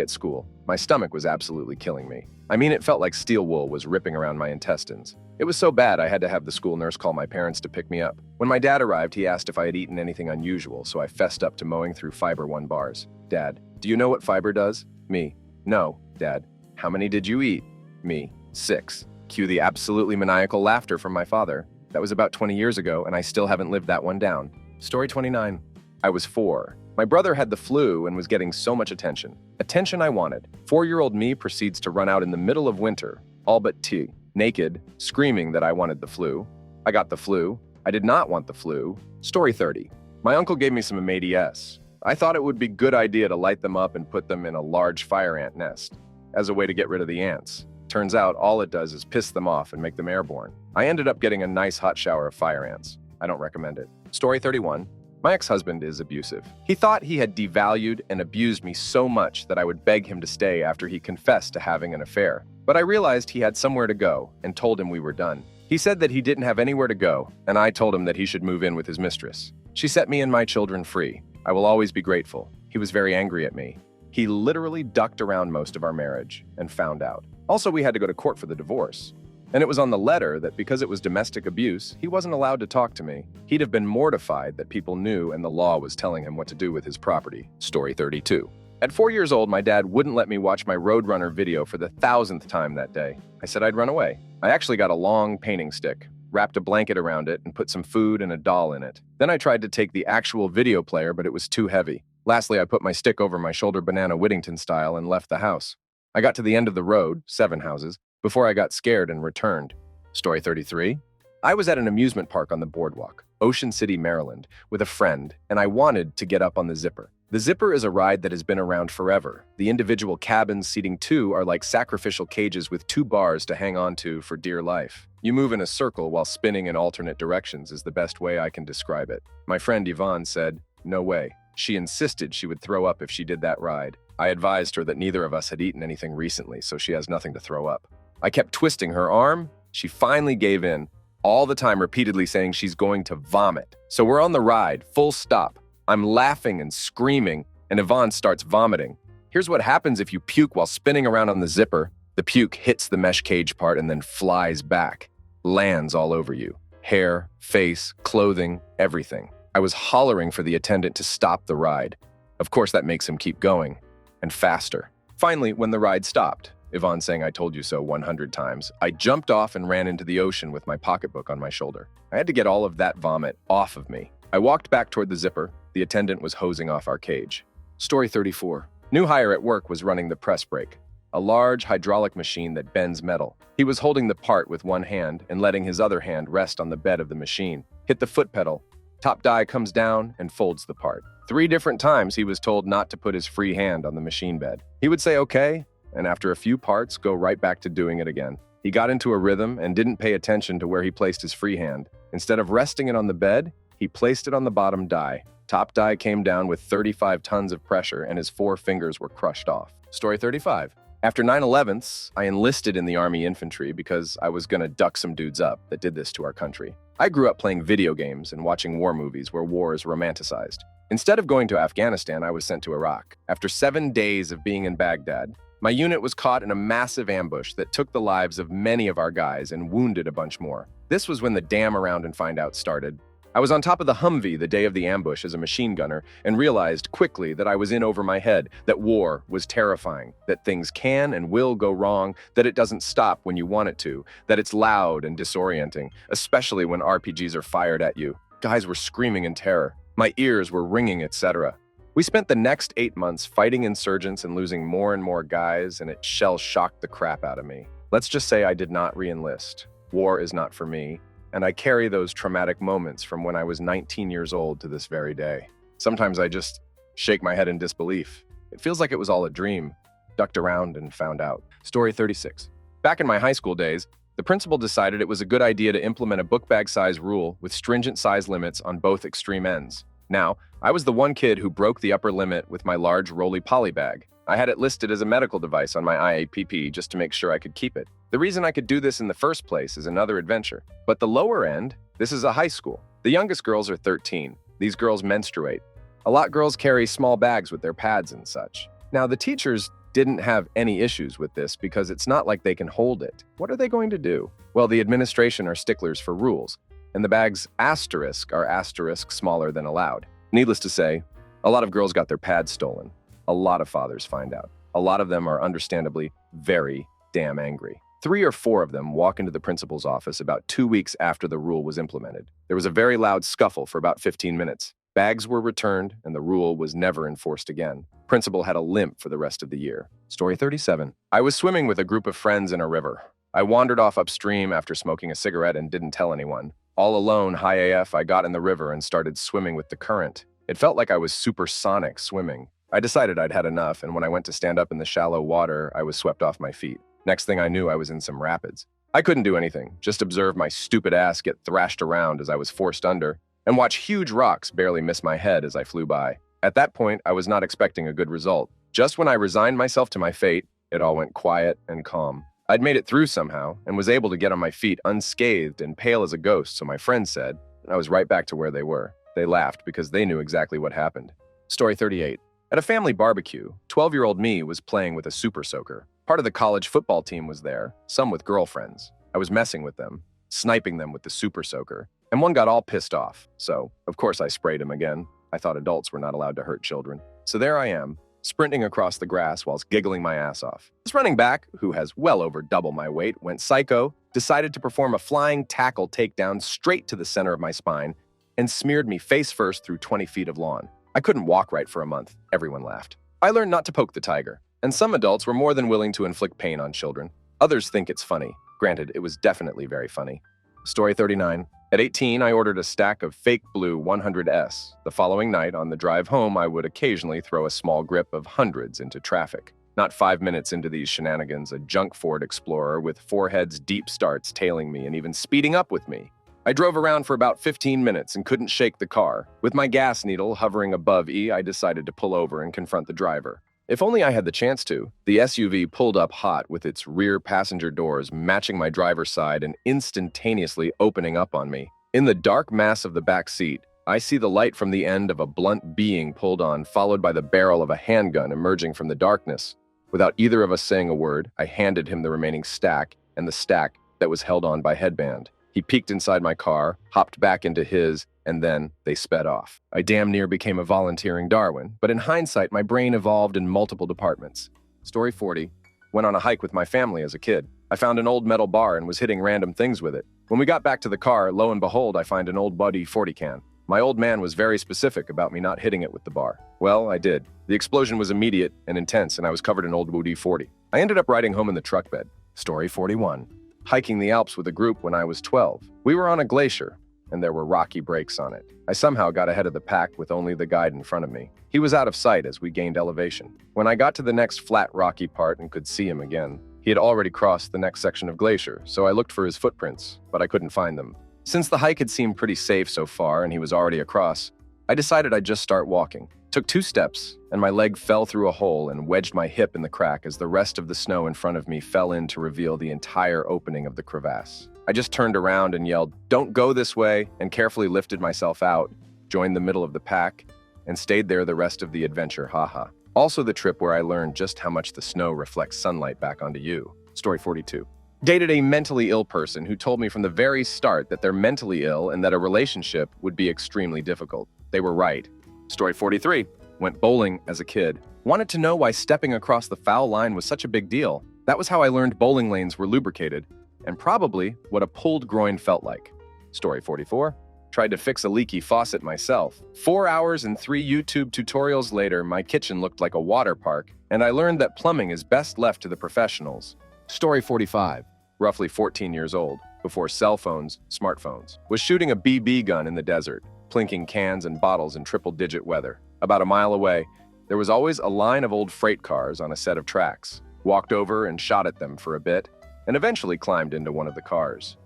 at school, my stomach was absolutely killing me. I mean, it felt like steel wool was ripping around my intestines. It was so bad I had to have the school nurse call my parents to pick me up. When my dad arrived, he asked if I had eaten anything unusual, so I fessed up to mowing through Fiber 1 bars. "Dad, do you know what Fiber does?" Me. "No, Dad." "How many did you eat?" Me. 6. Cue the absolutely maniacal laughter from my father. That was about 20 years ago, and I still haven't lived that one down. Story 29. I was 4. My brother had the flu and was getting so much attention. Attention I wanted. 4-year-old me proceeds to run out in the middle of winter, all but tea, naked, screaming that I wanted the flu. I got the flu. I did not want the flu. Story 30. My uncle gave me some ADS. I thought it would be a good idea to light them up and put them in a large fire ant nest as a way to get rid of the ants. Turns out all it does is piss them off and make them airborne. I ended up getting a nice hot shower of fire ants. I don't recommend it. Story 31. My ex-husband is abusive. He thought he had devalued and abused me so much that I would beg him to stay after he confessed to having an affair. But I realized he had somewhere to go and told him we were done. He said that he didn't have anywhere to go, and I told him that he should move in with his mistress. She set me and my children free. I will always be grateful. He was very angry at me. He literally ducked around most of our marriage and found out. Also, we had to go to court for the divorce. And it was on the letter that because it was domestic abuse, he wasn't allowed to talk to me. He'd have been mortified that people knew and the law was telling him what to do with his property. Story 32. At 4 years old, my dad wouldn't let me watch my Roadrunner video for the 1,000th time that day. I said I'd run away. I actually got a long painting stick, wrapped a blanket around it, and put some food and a doll in it. Then I tried to take the actual video player, but it was too heavy. Lastly, I put my stick over my shoulder banana Whittington style and left the house. I got to the end of the road, 7 houses, before I got scared and returned. Story 33. I was at an amusement park on the boardwalk, Ocean City, Maryland, with a friend, and I wanted to get up on the Zipper. The Zipper is a ride that has been around forever. The individual cabins seating 2 are like sacrificial cages with 2 bars to hang on to for dear life. You move in a circle while spinning in alternate directions is the best way I can describe it. My friend Yvonne said, "No way. She insisted she would throw up if she did that ride. I advised her that neither of us had eaten anything recently, so she has nothing to throw up. I kept twisting her arm. She finally gave in, all the time repeatedly saying she's going to vomit. So we're on the ride, full stop. I'm laughing and screaming, and Yvonne starts vomiting. Here's what happens if you puke while spinning around on the zipper. The puke hits the mesh cage part and then flies back, lands all over you. Hair, face, clothing, everything. I was hollering for the attendant to stop the ride. Of course, that makes him keep going, and faster. Finally, when the ride stopped, Yvonne saying I told you so 100 times, I jumped off and ran into the ocean with my pocketbook on my shoulder. I had to get all of that vomit off of me. I walked back toward the zipper. The attendant was hosing off our cage. Story 34. New hire at work was running the press brake, a large hydraulic machine that bends metal. He was holding the part with one hand and letting his other hand rest on the bed of the machine. Hit the foot pedal. Top die comes down and folds the part. 3 different times he was told not to put his free hand on the machine bed. He would say okay, and after a few parts, go right back to doing it again. He got into a rhythm and didn't pay attention to where he placed his free hand. Instead of resting it on the bed, he placed it on the bottom die. Top die came down with 35 tons of pressure and his 4 fingers were crushed off. Story 35. After 9/11s, I enlisted in the Army infantry because I was gonna duck some dudes up that did this to our country. I grew up playing video games and watching war movies where war is romanticized. Instead of going to Afghanistan, I was sent to Iraq. After 7 days of being in Baghdad, my unit was caught in a massive ambush that took the lives of many of our guys and wounded a bunch more. This was when the damn around and find out started. I was on top of the Humvee the day of the ambush as a machine gunner and realized quickly that I was in over my head, that war was terrifying, that things can and will go wrong, that it doesn't stop when you want it to, that it's loud and disorienting, especially when RPGs are fired at you. Guys were screaming in terror. My ears were ringing, etc. We spent the next 8 months fighting insurgents and losing more and more guys, and it shell-shocked the crap out of me. Let's just say I did not re-enlist. War is not for me, and I carry those traumatic moments from when I was 19 years old to this very day. Sometimes I just shake my head in disbelief. It feels like it was all a dream, ducked around and found out. Story 36. Back in my high school days, the principal decided it was a good idea to implement a book bag size rule with stringent size limits on both extreme ends. Now, I was the one kid who broke the upper limit with my large roly-poly bag. I had it listed as a medical device on my IAPP just to make sure I could keep it. The reason I could do this in the first place is another adventure. But the lower end, this is a high school. The youngest girls are 13. These girls menstruate. A lot of girls carry small bags with their pads and such. Now, the teachers didn't have any issues with this because it's not like they can hold it. What are they going to do? Well, the administration are sticklers for rules, and the bags asterisk are asterisk smaller than allowed. Needless to say, a lot of girls got their pads stolen. A lot of fathers find out. A lot of them are understandably very damn angry. 3 or 4 of them walk into the principal's office about 2 weeks after the rule was implemented. There was a very loud scuffle for about 15 minutes. Bags were returned, and the rule was never enforced again. Principal had a limp for the rest of the year. Story 37. I was swimming with a group of friends in a river. I wandered off upstream after smoking a cigarette and didn't tell anyone. All alone, high AF, I got in the river and started swimming with the current. It felt like I was supersonic swimming. I decided I'd had enough, and when I went to stand up in the shallow water, I was swept off my feet. Next thing I knew, I was in some rapids. I couldn't do anything, just observe my stupid ass get thrashed around as I was forced under, and watch huge rocks barely miss my head as I flew by. At that point, I was not expecting a good result. Just when I resigned myself to my fate, it all went quiet and calm. I'd made it through somehow, and was able to get on my feet unscathed and pale as a ghost, so my friends said, and I was right back to where they were. They laughed because they knew exactly what happened. Story 38. At a family barbecue, 12-year-old me was playing with a super soaker. Part of the college football team was there, some with girlfriends. I was messing with them, sniping them with the super soaker, and one got all pissed off. So, of course, I sprayed him again. I thought adults were not allowed to hurt children. So there I am, sprinting across the grass whilst giggling my ass off. This running back, who has well over double my weight, went psycho, decided to perform a flying tackle takedown straight to the center of my spine, and smeared me face first through 20 feet of lawn. I couldn't walk right for a month. Everyone laughed. I learned not to poke the tiger, and some adults were more than willing to inflict pain on children. Others think it's funny. Granted, it was definitely very funny. Story 39. At 18, I ordered a stack of fake blue 100S. The following night, on the drive home, I would occasionally throw a small grip of hundreds into traffic. Not 5 minutes into these shenanigans, a junk Ford Explorer with 4 heads deep starts tailing me and even speeding up with me. I drove around for about 15 minutes and couldn't shake the car. With my gas needle hovering above E, I decided to pull over and confront the driver. If only I had the chance to. The SUV pulled up hot with its rear passenger doors matching my driver's side and instantaneously opening up on me. In the dark mass of the back seat, I see the light from the end of a blunt being pulled on, followed by the barrel of a handgun emerging from the darkness. Without either of us saying a word, I handed him the remaining stack and the stack that was held on by headband. He peeked inside my car, hopped back into his, and then they sped off. I damn near became a volunteering Darwin, but in hindsight, my brain evolved in multiple departments. Story 40. Went on a hike with my family as a kid. I found an old metal bar and was hitting random things with it. When we got back to the car, lo and behold, I find an old Buddy 40 can. My old man was very specific about me not hitting it with the bar. Well, I did. The explosion was immediate and intense, and I was covered in old Buddy 40. I ended up riding home in the truck bed. Story 41. Hiking the Alps with a group when I was 12. We were on a glacier, and there were rocky breaks on it. I somehow got ahead of the pack with only the guide in front of me. He was out of sight as we gained elevation. When I got to the next flat rocky part and could see him again, he had already crossed the next section of glacier, so I looked for his footprints, but I couldn't find them. Since the hike had seemed pretty safe so far and he was already across, I decided I'd just start walking. Took 2 steps, and my leg fell through a hole and wedged my hip in the crack as the rest of the snow in front of me fell in to reveal the entire opening of the crevasse. I just turned around and yelled, "Don't go this way," and carefully lifted myself out, joined the middle of the pack, and stayed there the rest of the adventure, haha. Also the trip where I learned just how much the snow reflects sunlight back onto you. Story 42. Dated a mentally ill person who told me from the very start that they're mentally ill and that a relationship would be extremely difficult. They were right. Story 43. Went bowling as a kid. Wanted to know why stepping across the foul line was such a big deal. That was how I learned bowling lanes were lubricated, and probably what a pulled groin felt like. Story 44. Tried to fix a leaky faucet myself. 4 hours and 3 YouTube tutorials later, my kitchen looked like a water park, and I learned that plumbing is best left to the professionals. Story 45. Roughly 14 years old, before cell phones, smartphones. Was shooting a BB gun in the desert, plinking cans and bottles in triple-digit weather. About a mile away, there was always a line of old freight cars on a set of tracks. Walked over and shot at them for a bit, and eventually climbed into one of the cars.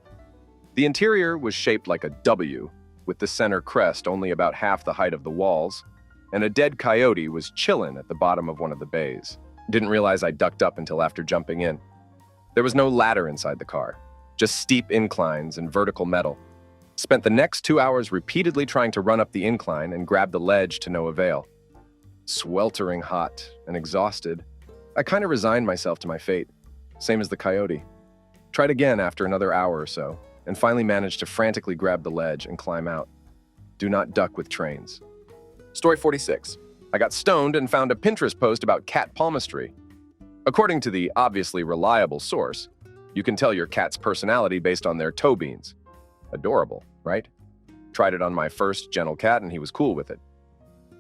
The interior was shaped like a W, with the center crest only about half the height of the walls, and a dead coyote was chillin' at the bottom of one of the bays. Didn't realize I ducked up until after jumping in. There was no ladder inside the car, just steep inclines and vertical metal. Spent the next 2 hours repeatedly trying to run up the incline and grab the ledge to no avail. Sweltering hot and exhausted, I kind of resigned myself to my fate, same as the coyote. Tried again after another hour or so, and finally managed to frantically grab the ledge and climb out. Do not duck with trains. Story 46. I got stoned and found a Pinterest post about cat palmistry. According to the obviously reliable source, you can tell your cat's personality based on their toe beans. Adorable, right? Tried it on my first gentle cat and he was cool with it.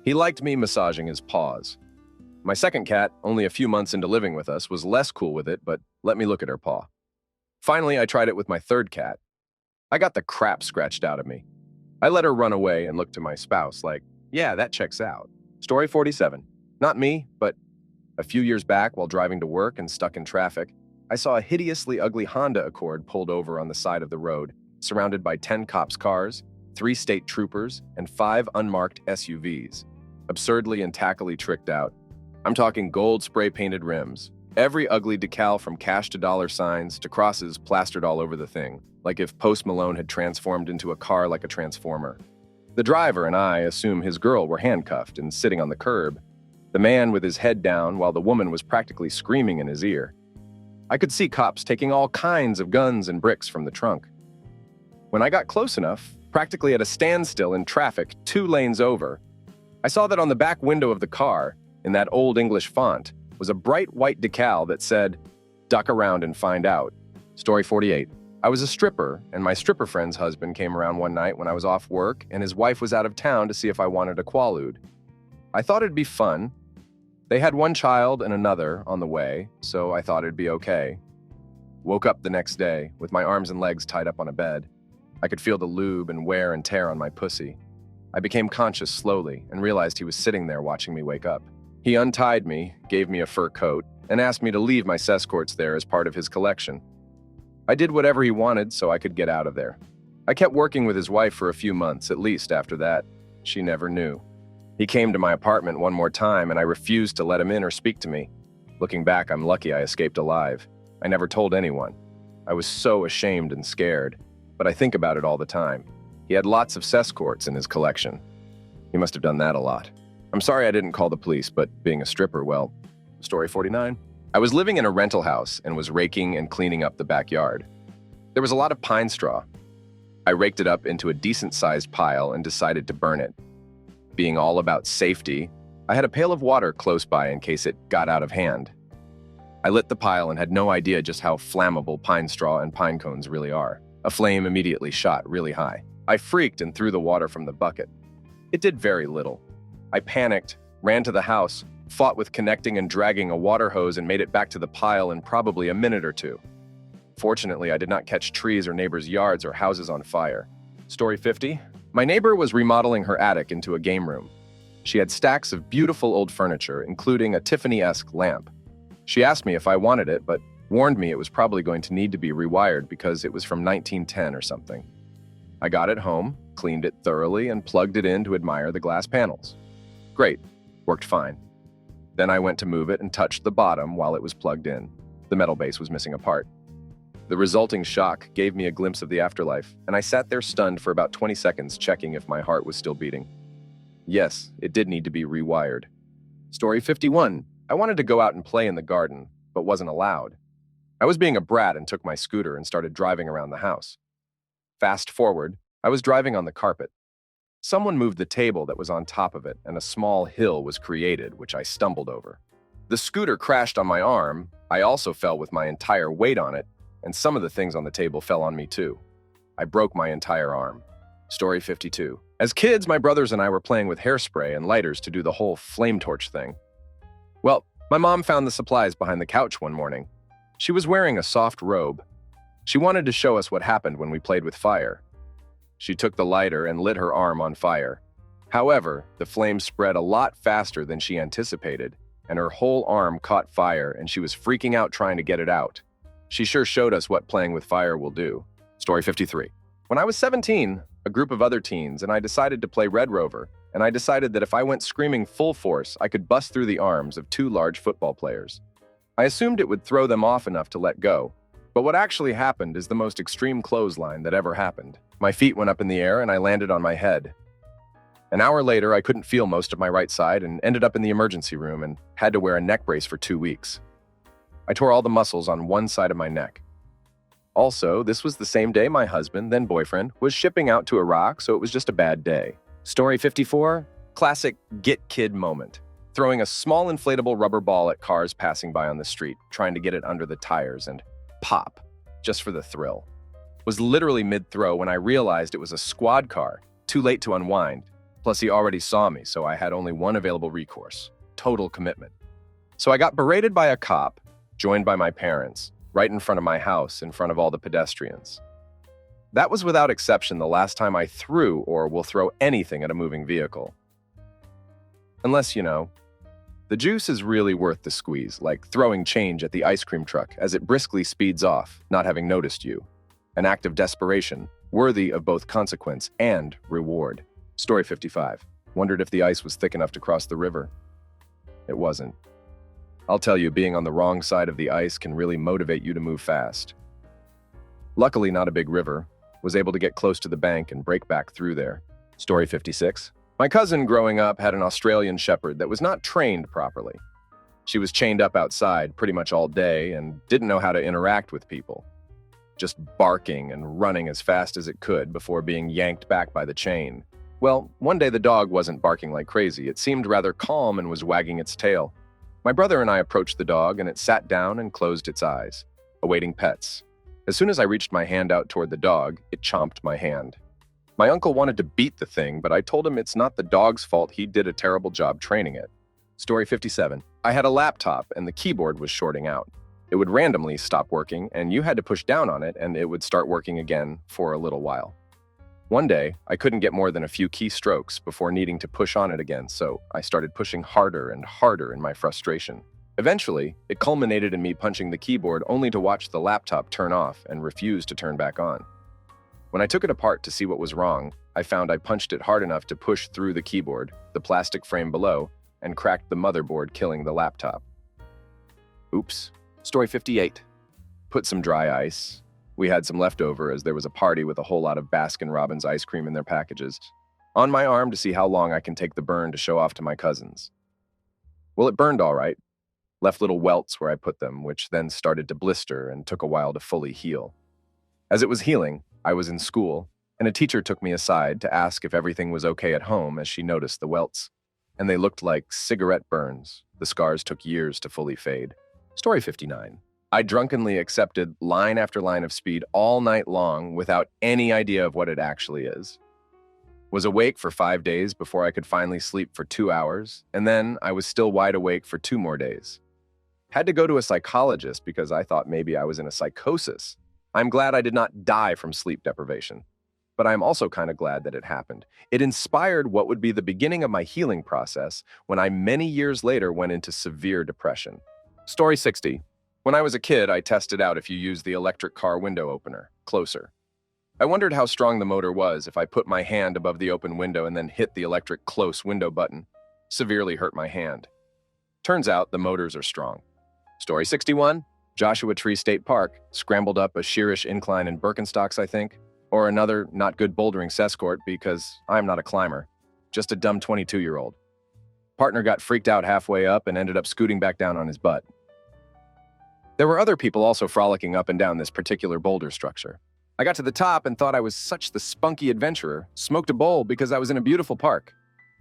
He liked me massaging his paws. My second cat, only a few months into living with us, was less cool with it, but let me look at her paw. Finally, I tried it with my third cat. I got the crap scratched out of me. I let her run away and looked to my spouse like, yeah, that checks out. Story 47. Not me, but a few years back while driving to work and stuck in traffic, I saw a hideously ugly Honda Accord pulled over on the side of the road, surrounded by 10 cops' cars, 3 state troopers, and 5 unmarked SUVs. Absurdly and tackily tricked out. I'm talking gold spray-painted rims. Every ugly decal from cash to dollar signs to crosses plastered all over the thing, like if Post Malone had transformed into a car like a transformer. The driver and I assume his girl were handcuffed and sitting on the curb, the man with his head down while the woman was practically screaming in his ear. I could see cops taking all kinds of guns and bricks from the trunk. When I got close enough, practically at a standstill in traffic 2 lanes over, I saw that on the back window of the car, in that old English font, was a bright white decal that said, "Duck around and find out." Story 48. I was a stripper, and my stripper friend's husband came around one night when I was off work, and his wife was out of town to see if I wanted a quaalude. I thought it'd be fun. They had 1 child and another on the way, so I thought it'd be okay. Woke up the next day, with my arms and legs tied up on a bed. I could feel the lube and wear and tear on my pussy. I became conscious slowly and realized he was sitting there watching me wake up. He untied me, gave me a fur coat, and asked me to leave my Sescorts there as part of his collection. I did whatever he wanted so I could get out of there. I kept working with his wife for a few months, at least after that. She never knew. He came to my apartment one more time, and I refused to let him in or speak to me. Looking back, I'm lucky I escaped alive. I never told anyone. I was so ashamed and scared, but I think about it all the time. He had lots of cess courts in his collection. He must have done that a lot. I'm sorry I didn't call the police, but being a stripper, well, story 49. I was living in a rental house and was raking and cleaning up the backyard. There was a lot of pine straw. I raked it up into a decent-sized pile and decided to burn it. Being all about safety, I had a pail of water close by in case it got out of hand. I lit the pile and had no idea just how flammable pine straw and pine cones really are. A flame immediately shot really high. I freaked and threw the water from the bucket. It did very little. I panicked, ran to the house, fought with connecting and dragging a water hose and made it back to the pile in probably a minute or two. Fortunately, I did not catch trees or neighbors' yards or houses on fire. Story 50. My neighbor was remodeling her attic into a game room. She had stacks of beautiful old furniture, including a Tiffany-esque lamp. She asked me if I wanted it, but warned me it was probably going to need to be rewired because it was from 1910 or something. I got it home, cleaned it thoroughly, and plugged it in to admire the glass panels. Great. Worked fine. Then I went to move it and touched the bottom while it was plugged in. The metal base was missing a part. The resulting shock gave me a glimpse of the afterlife, and I sat there stunned for about 20 seconds checking if my heart was still beating. Yes, it did need to be rewired. Story 51. I wanted to go out and play in the garden, but wasn't allowed. I was being a brat and took my scooter and started driving around the house. Fast forward, I was driving on the carpet. Someone moved the table that was on top of it, and a small hill was created, which I stumbled over. The scooter crashed on my arm. I also fell with my entire weight on it, and some of the things on the table fell on me too. I broke my entire arm. Story 52. As kids, my brothers and I were playing with hairspray and lighters to do the whole flame torch thing. Well, my mom found the supplies behind the couch one morning. She was wearing a soft robe. She wanted to show us what happened when we played with fire. She took the lighter and lit her arm on fire. However, the flames spread a lot faster than she anticipated, and her whole arm caught fire and she was freaking out trying to get it out. She sure showed us what playing with fire will do. Story 53. When I was 17, a group of other teens and I decided to play Red Rover, and I decided that if I went screaming full force, I could bust through the arms of two large football players. I assumed it would throw them off enough to let go, but what actually happened is the most extreme clothesline that ever happened. My feet went up in the air and I landed on my head. An hour later, I couldn't feel most of my right side and ended up in the emergency room and had to wear a neck brace for 2 weeks. I tore all the muscles on one side of my neck. Also, this was the same day my husband, then boyfriend, was shipping out to Iraq, so it was just a bad day. Story 54. Classic get kid moment. Throwing a small inflatable rubber ball at cars passing by on the street, trying to get it under the tires and pop, just for the thrill. Was literally mid-throw when I realized it was a squad car, too late to unwind. Plus he already saw me, so I had only one available recourse. Total commitment. So I got berated by a cop, joined by my parents, right in front of my house, in front of all the pedestrians. That was without exception the last time I threw or will throw anything at a moving vehicle. Unless, the juice is really worth the squeeze, like throwing change at the ice cream truck as it briskly speeds off, not having noticed you. An act of desperation, worthy of both consequence and reward. Story 55. Wondered if the ice was thick enough to cross the river. It wasn't. I'll tell you, being on the wrong side of the ice can really motivate you to move fast. Luckily, not a big river. Was able to get close to the bank and break back through there. Story 56. My cousin growing up had an Australian shepherd that was not trained properly. She was chained up outside pretty much all day and didn't know how to interact with people. Just barking and running as fast as it could before being yanked back by the chain. Well, one day the dog wasn't barking like crazy. It seemed rather calm and was wagging its tail. My brother and I approached the dog and it sat down and closed its eyes, awaiting pets. As soon as I reached my hand out toward the dog, it chomped my hand. My uncle wanted to beat the thing, but I told him it's not the dog's fault. He did a terrible job training it. Story 57. I had a laptop and the keyboard was shorting out. It would randomly stop working and you had to push down on it and it would start working again for a little while. One day, I couldn't get more than a few keystrokes before needing to push on it again, so I started pushing harder and harder in my frustration. Eventually, it culminated in me punching the keyboard only to watch the laptop turn off and refuse to turn back on. When I took it apart to see what was wrong, I found I punched it hard enough to push through the keyboard, the plastic frame below, and cracked the motherboard, killing the laptop. Oops. Story 58. Put some dry ice. We had some leftover as there was a party with a whole lot of Baskin-Robbins ice cream in their packages. On my arm to see how long I can take the burn to show off to my cousins. Well, it burned all right. Left little welts where I put them, which then started to blister and took a while to fully heal. As it was healing, I was in school, and a teacher took me aside to ask if everything was okay at home as she noticed the welts. And they looked like cigarette burns. The scars took years to fully fade. Story 59. I drunkenly accepted line after line of speed all night long without any idea of what it actually is. Was awake for 5 days before I could finally sleep for 2 hours, and then I was still wide awake for 2 more days. Had to go to a psychologist because I thought maybe I was in a psychosis. I'm glad I did not die from sleep deprivation, but I'm also kind of glad that it happened. It inspired what would be the beginning of my healing process when I many years later went into severe depression. Story 60. When I was a kid, I tested out if you use the electric car window opener, closer. I wondered how strong the motor was if I put my hand above the open window and then hit the electric close window button. Severely hurt my hand. Turns out the motors are strong. Story 61. Joshua Tree State Park, scrambled up a sheerish incline in Birkenstocks, I think, or another not good bouldering cess court because I'm not a climber, just a dumb 22-year-old. Partner got freaked out halfway up and ended up scooting back down on his butt. There were other people also frolicking up and down this particular boulder structure. I got to the top and thought I was such the spunky adventurer, smoked a bowl because I was in a beautiful park.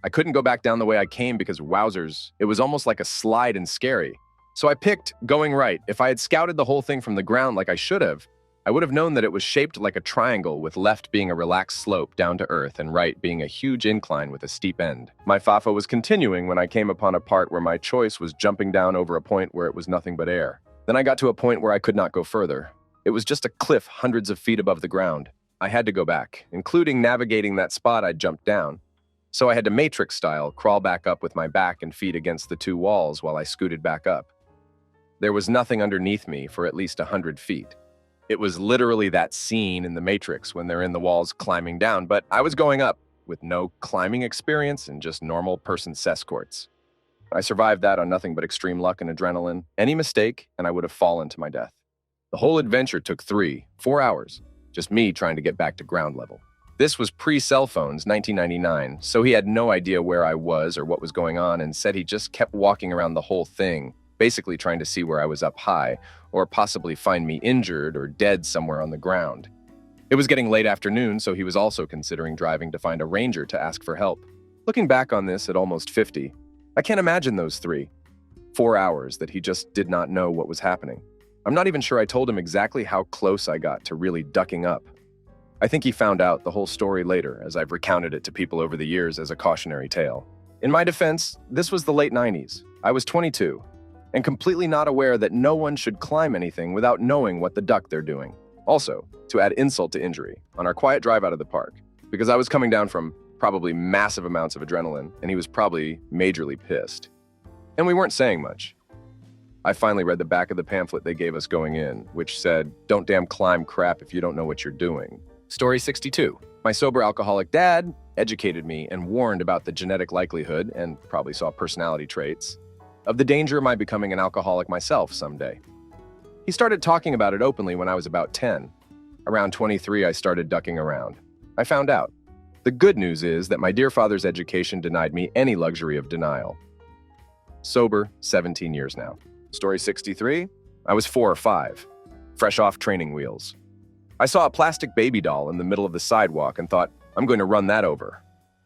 I couldn't go back down the way I came because wowzers, it was almost like a slide and scary. So I picked going right. If I had scouted the whole thing from the ground like I should have, I would have known that it was shaped like a triangle with left being a relaxed slope down to earth and right being a huge incline with a steep end. My fafa was continuing when I came upon a part where my choice was jumping down over a point where it was nothing but air. Then I got to a point where I could not go further. It was just a cliff hundreds of feet above the ground. I had to go back, including navigating that spot I'd jumped down. So I had to Matrix style crawl back up with my back and feet against the 2 walls while I scooted back up. There was nothing underneath me for at least 100 feet. It was literally that scene in the Matrix when they're in the walls climbing down, but I was going up with no climbing experience and just normal person cess courts. I survived that on nothing but extreme luck and adrenaline. Any mistake, and I would have fallen to my death. The whole adventure took 3-4 hours, just me trying to get back to ground level. This was pre-cell phones, 1999, so he had no idea where I was or what was going on and said he just kept walking around the whole thing, basically trying to see where I was up high, or possibly find me injured or dead somewhere on the ground. It was getting late afternoon, so he was also considering driving to find a ranger to ask for help. Looking back on this at almost 50, I can't imagine those 3-4 hours that he just did not know what was happening. I'm not even sure I told him exactly how close I got to really ducking up. I think he found out the whole story later, as I've recounted it to people over the years as a cautionary tale. In my defense, this was the late 90s. I was 22. And completely not aware that no one should climb anything without knowing what the duck they're doing. Also, to add insult to injury, on our quiet drive out of the park, because I was coming down from probably massive amounts of adrenaline, and he was probably majorly pissed. And we weren't saying much. I finally read the back of the pamphlet they gave us going in, which said, "Don't damn climb crap if you don't know what you're doing." Story 62. My sober alcoholic dad educated me and warned about the genetic likelihood, and probably saw personality traits, of the danger of my becoming an alcoholic myself someday. He started talking about it openly when I was about 10. Around 23, I started ducking around. I found out. The good news is that my dear father's education denied me any luxury of denial. Sober, 17 years now. Story 63. I was 4 or 5, fresh off training wheels. I saw a plastic baby doll in the middle of the sidewalk and thought, I'm going to run that over.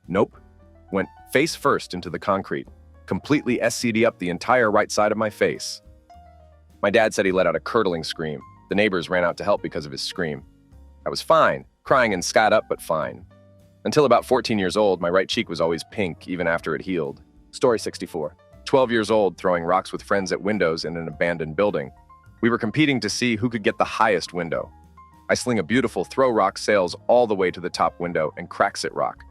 Nope. Went face first into the concrete. Completely SC'd up the entire right side of my face. My dad said he let out a curdling scream. The neighbors ran out to help because of his scream. I was fine, crying and scat up, but fine. Until about 14 years old, my right cheek was always pink, even after it healed. Story 64. 12 years old, throwing rocks with friends at windows in an abandoned building. We were competing to see who could get the highest window. I sling a beautiful throw rock sails all the way to the top window and cracks it rock.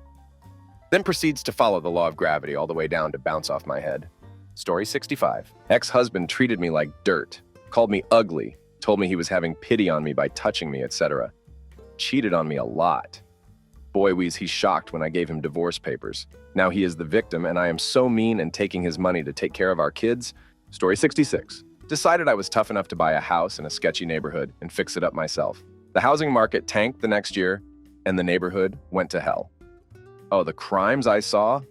Then proceeds to follow the law of gravity all the way down to bounce off my head. Story 65. Ex-husband treated me like dirt, called me ugly, told me he was having pity on me by touching me, etc. cheated on me a lot. Boy, was he shocked when I gave him divorce papers. Now he is the victim, and I am so mean and taking his money to take care of our kids. Story 66. Decided I was tough enough to buy a house in a sketchy neighborhood and fix it up myself. The housing market tanked the next year, and the neighborhood went to hell. Oh, the crimes I saw?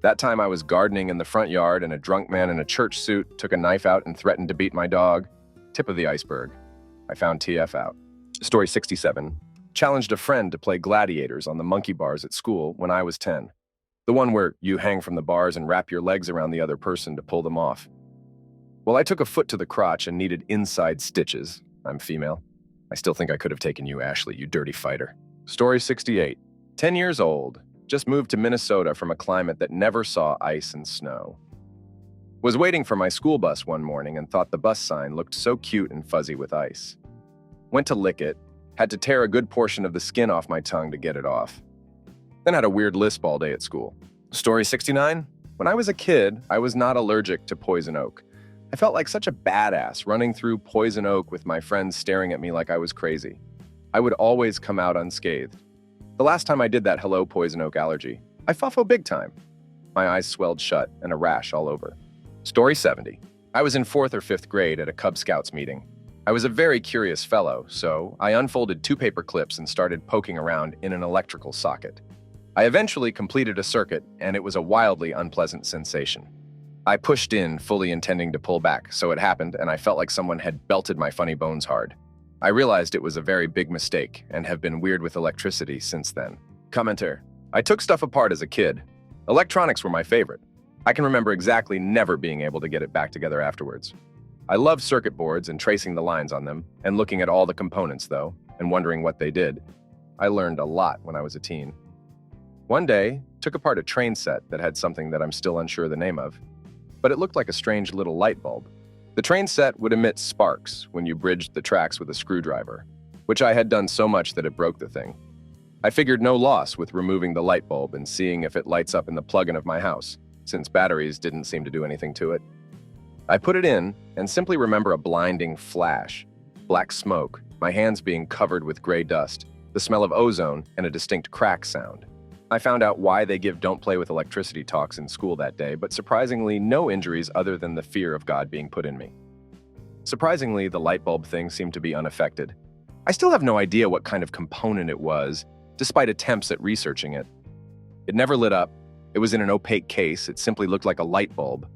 That time I was gardening in the front yard, and a drunk man in a church suit took a knife out and threatened to beat my dog. Tip of the iceberg. I found TF out. Story 67. Challenged a friend to play gladiators on the monkey bars at school when I was 10. The one where you hang from the bars and wrap your legs around the other person to pull them off. Well, I took a foot to the crotch and needed inside stitches. I'm female. I still think I could have taken you, Ashley, you dirty fighter. Story 68. 10 years old. Just moved to Minnesota from a climate that never saw ice and snow. Was waiting for my school bus one morning and thought the bus sign looked so cute and fuzzy with ice. Went to lick it, had to tear a good portion of the skin off my tongue to get it off. Then had a weird lisp all day at school. Story 69. When I was a kid, I was not allergic to poison oak. I felt like such a badass running through poison oak with my friends staring at me like I was crazy. I would always come out unscathed. The last time I did that hello poison oak allergy, I fuffo big time. My eyes swelled shut and a rash all over. Story 70. I was in 4th or 5th grade at a Cub Scouts meeting. I was a very curious fellow, so I unfolded 2 paper clips and started poking around in an electrical socket. I eventually completed a circuit, and it was a wildly unpleasant sensation. I pushed in, fully intending to pull back, so it happened, and I felt like someone had belted my funny bones hard. I realized it was a very big mistake, and have been weird with electricity since then. Commenter. I took stuff apart as a kid. Electronics were my favorite. I can remember exactly never being able to get it back together afterwards. I loved circuit boards and tracing the lines on them, and looking at all the components, though, and wondering what they did. I learned a lot when I was a teen. One day, took apart a train set that had something that I'm still unsure the name of, but it looked like a strange little light bulb. The train set would emit sparks when you bridged the tracks with a screwdriver, which I had done so much that it broke the thing. I figured no loss with removing the light bulb and seeing if it lights up in the plug-in of my house, since batteries didn't seem to do anything to it. I put it in and simply remember a blinding flash, black smoke, my hands being covered with gray dust, the smell of ozone, and a distinct crack sound. I found out why they give don't play with electricity talks in school that day, but surprisingly no injuries other than the fear of God being put in me. Surprisingly, the light bulb thing seemed to be unaffected. I still have no idea what kind of component it was, despite attempts at researching it. It never lit up. It was in an opaque case. It simply looked like a light bulb.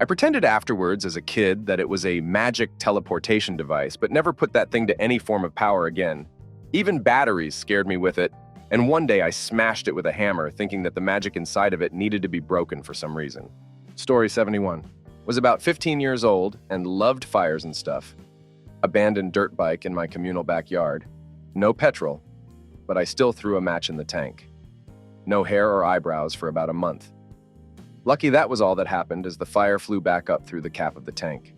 I pretended afterwards as a kid that it was a magic teleportation device, but never put that thing to any form of power again. Even batteries scared me with it, and one day I smashed it with a hammer, thinking that the magic inside of it needed to be broken for some reason. Story 71. Was about 15 years old and loved fires and stuff. Abandoned dirt bike in my communal backyard. No petrol, but I still threw a match in the tank. No hair or eyebrows for about a month. Lucky that was all that happened as the fire flew back up through the cap of the tank.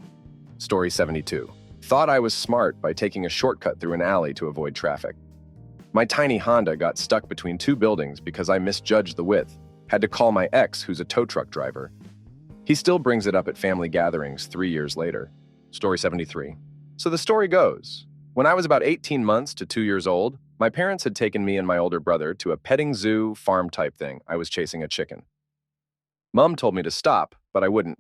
Story 72. Thought I was smart by taking a shortcut through an alley to avoid traffic. My tiny Honda got stuck between 2 buildings because I misjudged the width. Had to call my ex, who's a tow truck driver. He still brings it up at family gatherings 3 years later. Story 73. So the story goes, when I was about 18 months to 2 years old, my parents had taken me and my older brother to a petting zoo farm type thing. I was chasing a chicken. Mom told me to stop, but I wouldn't.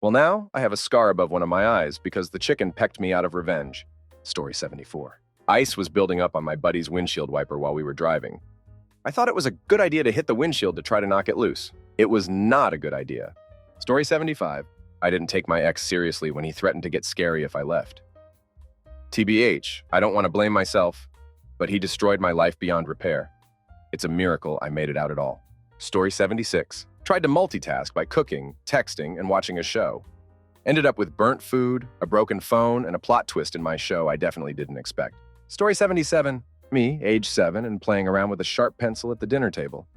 Well, now I have a scar above one of my eyes because the chicken pecked me out of revenge. Story 74. Ice was building up on my buddy's windshield wiper while we were driving. I thought it was a good idea to hit the windshield to try to knock it loose. It was not a good idea. Story 75. I didn't take my ex seriously when he threatened to get scary if I left. TBH, I don't want to blame myself, but he destroyed my life beyond repair. It's a miracle I made it out at all. Story 76. Tried to multitask by cooking, texting, and watching a show. Ended up with burnt food, a broken phone, and a plot twist in my show I definitely didn't expect. Story 77. Me, age 7, and playing around with a sharp pencil at the dinner table.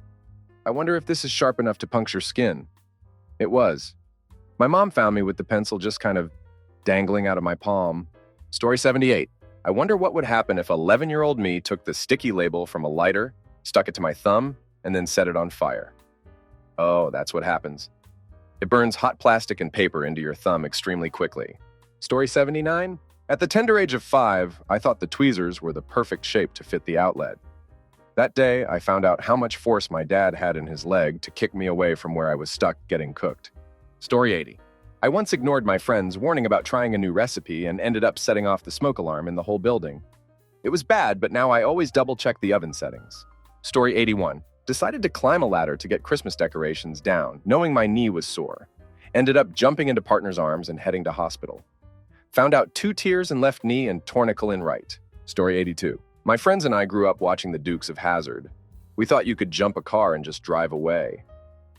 I wonder if this is sharp enough to puncture skin. It was. My mom found me with the pencil just kind of dangling out of my palm. Story 78. I wonder what would happen if 11-year-old me took the sticky label from a lighter, stuck it to my thumb, and then set it on fire. Oh, that's what happens. It burns hot plastic and paper into your thumb extremely quickly. Story 79. At the tender age of 5, I thought the tweezers were the perfect shape to fit the outlet. That day, I found out how much force my dad had in his leg to kick me away from where I was stuck getting cooked. Story 80. I once ignored my friend's warning about trying a new recipe and ended up setting off the smoke alarm in the whole building. It was bad, but now I always double-check the oven settings. Story 81. Decided to climb a ladder to get Christmas decorations down, knowing my knee was sore. Ended up jumping into partner's arms and heading to hospital. Found out 2 tears in left knee and tornicle in right. Story 82. My friends and I grew up watching the Dukes of Hazzard. We thought you could jump a car and just drive away.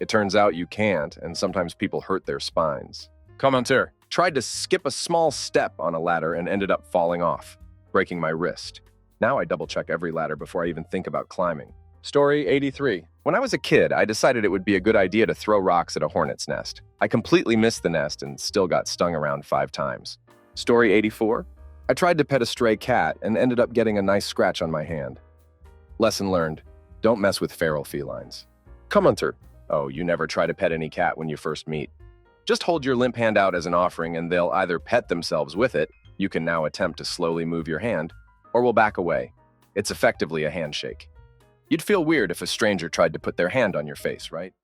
It turns out you can't, and sometimes people hurt their spines. Commentaire. Tried to skip a small step on a ladder and ended up falling off, breaking my wrist. Now I double-check every ladder before I even think about climbing. Story 83. When I was a kid, I decided it would be a good idea to throw rocks at a hornet's nest. I completely missed the nest and still got stung around 5 times. Story 84. I tried to pet a stray cat and ended up getting a nice scratch on my hand. Lesson learned. Don't mess with feral felines. Commenter. Oh, you never try to pet any cat when you first meet. Just hold your limp hand out as an offering and they'll either pet themselves with it, you can now attempt to slowly move your hand, or will back away. It's effectively a handshake. You'd feel weird if a stranger tried to put their hand on your face, right?